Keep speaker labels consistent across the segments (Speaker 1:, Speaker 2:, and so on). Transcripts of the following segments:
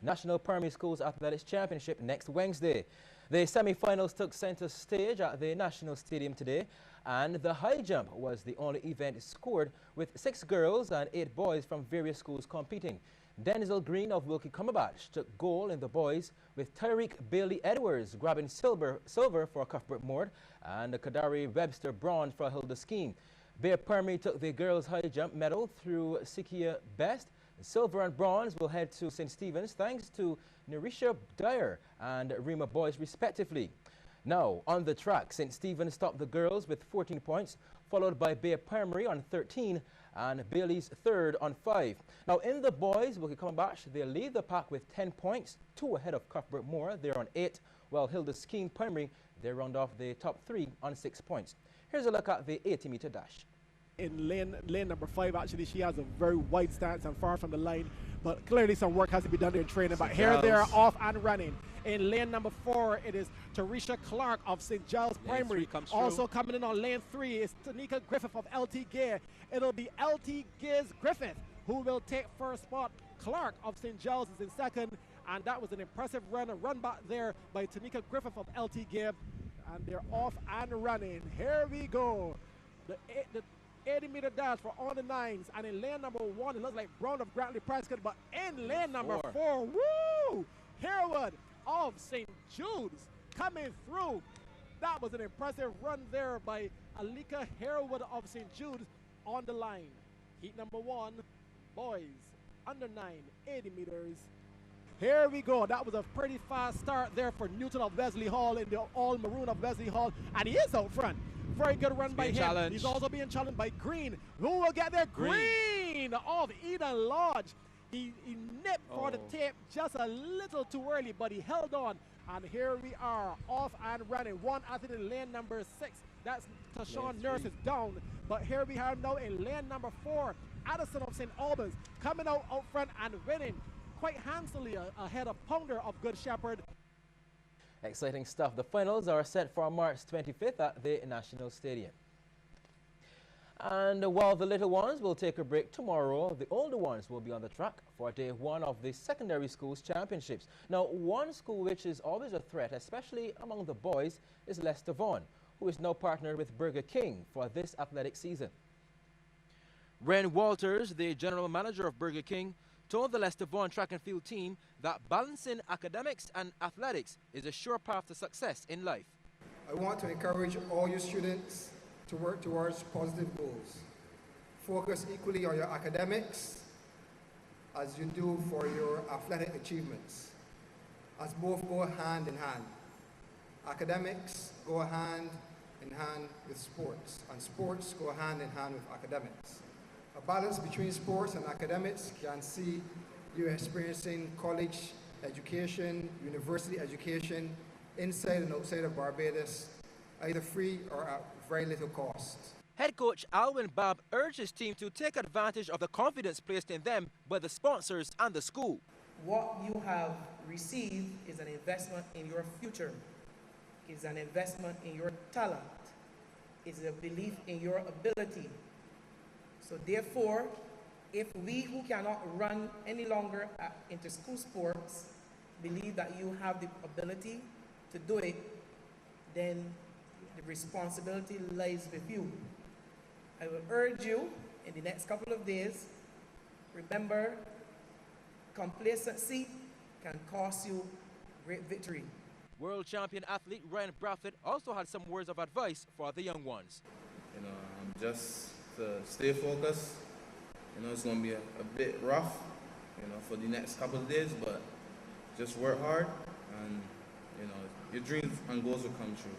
Speaker 1: National Primary Schools Athletics Championship next Wednesday. The semi-finals took center stage at the National Stadium today, and the high jump was the only event scored, with 6 girls and 8 boys from various schools competing. Denzel Green of Wilkie Cumberbatch took gold in the boys, with Tyreek Bailey Edwards grabbing silver for Cuthbert Moore and Kadari Webster bronze for Hilda Skeen. Bear Primary took the girls' high jump medal through Sikia Best. Silver and bronze will head to St. Stephen's thanks to Nerisha Dyer and Rima Boyce respectively. Now, on the track, St. Stephen's topped the girls with 14 points, followed by Bear Primary on 13 and Bailey's third on 5. Now, in the boys, Wilkie Cumberbatch, they lead the pack with 10 points, 2 ahead of Cuthbert Moore. They're on 8, while Hilda Skeen Primary, they round off the top 3 on 6 points. Here's a look at the 80-meter dash.
Speaker 2: In lane number 5, actually, she has a very wide stance and far from the line, but clearly some work has to be done there in training. But here they are off and running. In lane number 4, it is Tarisha Clark of St. Giles Primary. Also coming in on lane 3 is Tanika Griffith of LT Gay. It'll be LT Gay's Griffith who will take first spot. Clark of St. Giles is in second, and that was an impressive run, a run back there by Tanika Griffith of LT Gay. And they're off and running. Here we go. The 80-meter dash for all the 9s, and in lane number 1 it looks like Brown of Grantley Prescott, but in lane number 4, woo, Harewood of St. Jude's coming through. That was an impressive run there by Alika Harewood of St. Jude's on the line. Heat number 1, boys under 9, 80 meters. Here we go. That was a pretty fast start there for Newton of Wesley Hall in the all maroon of Wesley Hall, and he is out front. Very good run by him.
Speaker 3: Challenged.
Speaker 2: He's also being challenged by Green. Who will get there? Green of Eden Lodge. He nipped for the tape just a little too early, but he held on. And here we are, off and running. One athlete in lane number 6. That's Tashawn Nurse is down. But here we are now in lane number 4. Addison of St. Albans coming out front and winning quite handsomely ahead of Pounder of Good Shepherd.
Speaker 1: Exciting stuff. The finals are set for March 25th at the National Stadium. And while the little ones will take a break tomorrow, the older ones will be on the track for day 1 of the secondary schools championships. Now, one school which is always a threat, especially among the boys, is Leicester Vaughan, who is now partnered with Burger King for this athletic season. Ren Walters, the general manager of Burger King, told the Leicester Vaughan track and field team that balancing academics and athletics is a sure path to success in life.
Speaker 4: I want to encourage all your students to work towards positive goals. Focus equally on your academics as you do for your athletic achievements, as both go hand in hand. Academics go hand in hand with sports, and sports go hand in hand with academics. A balance between sports and academics can see you experiencing college education, university education, inside and outside of Barbados, either free or at very little cost.
Speaker 1: Head coach Alwyn Babb urged his team to take advantage of the confidence placed in them by the sponsors and the school.
Speaker 5: What you have received is an investment in your future, is an investment in your talent, is a belief in your ability. So therefore, if we who cannot run any longer into school sports believe that you have the ability to do it, then the responsibility lies with you. I will urge you in the next couple of days, remember, complacency can cost you great victory.
Speaker 1: World champion athlete Ryan Bradford also had some words of advice for the young ones.
Speaker 3: You know, just to stay focused. You know, it's going to be a bit rough, you know, for the next couple of days, but just work hard and, you know, your dreams and goals will come true.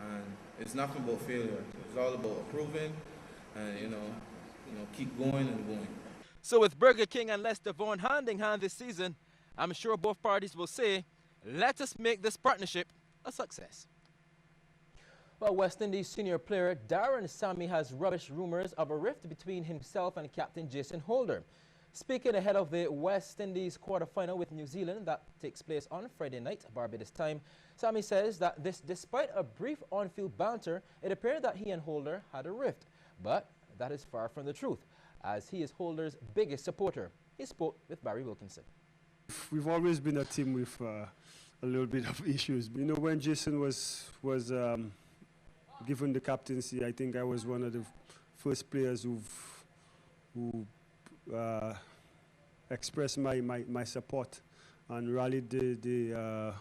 Speaker 3: And it's nothing about failure. It's all about improving and, you know, keep going and going.
Speaker 1: So with Burger King and Leicester Vaughan hand in hand this season, I'm sure both parties will say, let us make this partnership a success. Well, West Indies senior player Darren Sammy has rubbished rumors of a rift between himself and captain Jason Holder. Speaking ahead of the West Indies quarter-final with New Zealand that takes place on Friday night, Barbados time, Sammy says that despite a brief on-field banter, it appeared that he and Holder had a rift. But that is far from the truth, as he is Holder's biggest supporter. He spoke with Barry Wilkinson.
Speaker 6: We've always been a team with a little bit of issues. You know, when Jason was given the captaincy, I think I was one of the first players who expressed my support and rallied the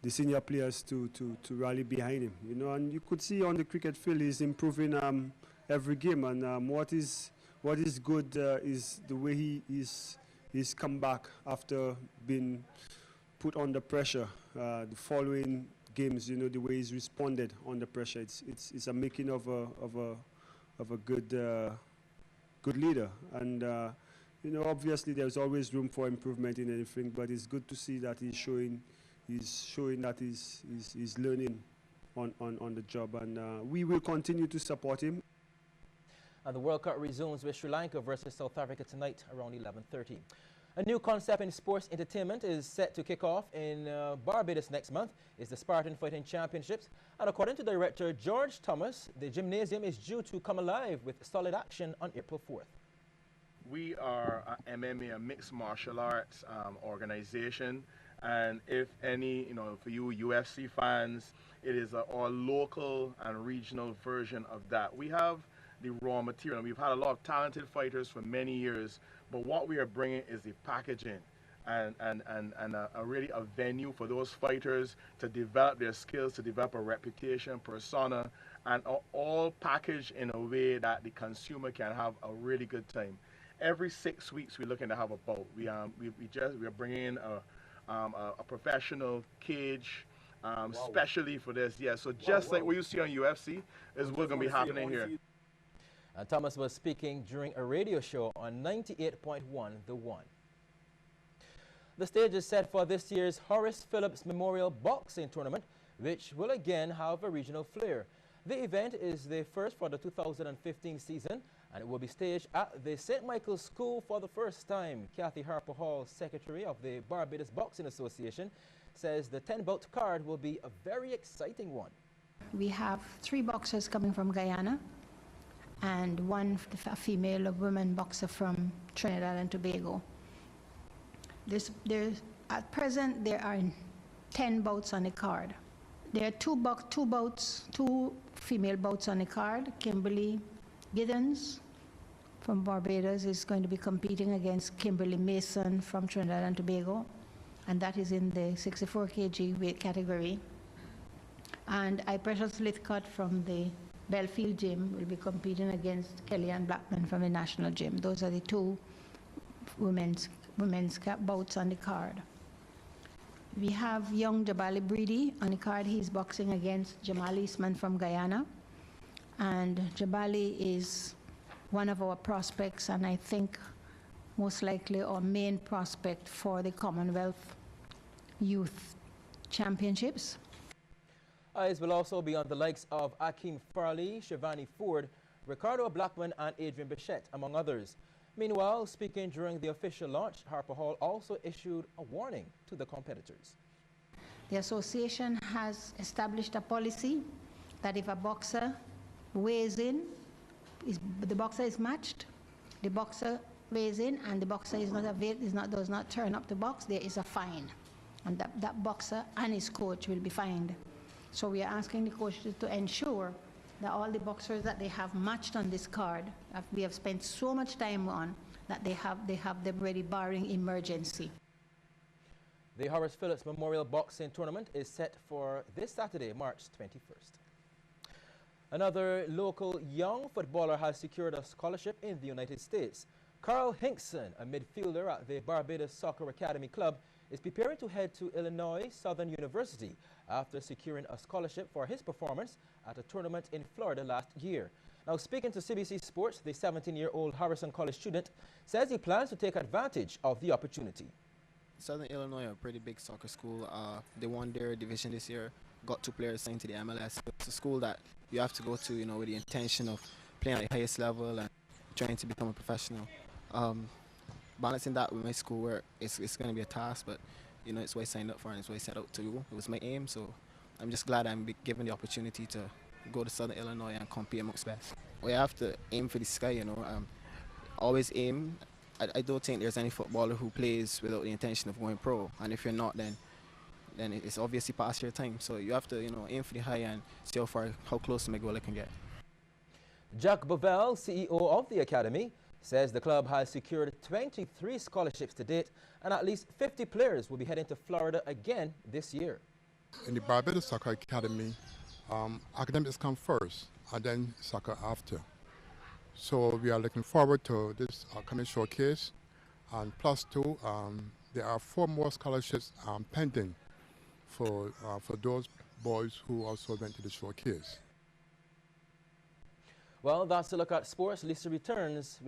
Speaker 6: senior players to rally behind him. You know, and you could see on the cricket field he's improving every game. And what is good is the way he's come back after being put under pressure. The following games, you know, the way he's responded under pressure, it's a making of a good leader. And you know, obviously there's always room for improvement in anything, but it's good to see that he's showing that he's learning on the job, and we will continue to support him.
Speaker 1: And the World Cup resumes with Sri Lanka versus South Africa tonight around 11:30. A new concept in sports entertainment is set to kick off in Barbados next month. It's the Spartan Fighting Championships. And according to Director George Thomas, the gymnasium is due to come alive with solid action on April 4th.
Speaker 7: We are a MMA, a mixed martial arts organization. And if any, you know, for you UFC fans, it is our local and regional version of that. We have the raw material, and we've had a lot of talented fighters for many years, but what we are bringing is the packaging and really a venue for those fighters to develop their skills, to develop a reputation, persona, and all packaged in a way that the consumer can have a really good time. Every 6 weeks we're looking to have a bout. We are bringing in a professional cage, specially for this. Yeah, so just like what you see on UFC is what's going to be happening here.
Speaker 1: And Thomas was speaking during a radio show on 98.1 The One. The stage is set for this year's Horace Phillips Memorial Boxing Tournament, which will again have a regional flair. The event is the first for the 2015 season, and it will be staged at the St. Michael's School for the first time. Kathy Harper Hall, Secretary of the Barbados Boxing Association, says the 10-bout card will be a very exciting one.
Speaker 8: We have 3 boxers coming from Guyana and one female woman boxer from Trinidad and Tobago. At present, there are 10 bouts on the card. There are two female bouts on the card. Kimberly Giddens from Barbados is going to be competing against Kimberly Mason from Trinidad and Tobago, and that is in the 64 kg weight category. And I Precious Lithcott from the Belfield Gym will be competing against Kellyanne Blackman from the National Gym. Those are the 2 women's bouts on the card. We have young Jabali Breedy on the card. He's boxing against Jamal Eastman from Guyana. And Jabali is one of our prospects, and I think most likely our main prospect for the Commonwealth Youth Championships.
Speaker 1: Eyes will also be on the likes of Akeem Farley, Shivani Ford, Ricardo Blackman, and Adrian Bichette, among others. Meanwhile, speaking during the official launch, Harper Hall also issued a warning to the competitors.
Speaker 8: The association has established a policy that if a boxer weighs in, the boxer is matched, the boxer weighs in, and the boxer does not turn up the box, there is a fine. And that boxer and his coach will be fined. So we are asking the coaches to ensure that all the boxers that they have matched on this card, we have spent so much time on, that they have them ready barring emergency.
Speaker 1: The Horace Phillips Memorial Boxing Tournament is set for this Saturday, March 21st. Another local young footballer has secured a scholarship in the United States. Carl Hinkson, a midfielder at the Barbados Soccer Academy Club, is preparing to head to Illinois Southern University after securing a scholarship for his performance at a tournament in Florida last year. Now, speaking to CBC Sports, the 17-year-old Harrison College student says he plans to take advantage of the opportunity.
Speaker 9: Southern Illinois, a pretty big soccer school. They won their division this year, got 2 players signed to the MLS. It's a school that you have to go to, you know, with the intention of playing at the highest level and trying to become a professional. Balancing that with my schoolwork, it's going to be a task, but you know, it's what I signed up for and it's what I set out to do. It was my aim, so I'm just glad I'm given the opportunity to go to Southern Illinois and compete amongst best. We have to aim for the sky, you know. Always aim I don't think there's any footballer who plays without the intention of going pro. And if you're not, then it's obviously past your time. So you have to, aim for the high and see how close to Miguel can get.
Speaker 1: Jack Bovell, CEO of the academy, says the club has secured 23 scholarships to date and at least 50 players will be heading to Florida again this year.
Speaker 10: In the Barbados Soccer Academy, academics come first and then soccer after. So we are looking forward to this coming showcase. And plus two, there are 4 more scholarships pending for those boys who also went to the showcase.
Speaker 1: Well, that's a look at sports. Lisa returns.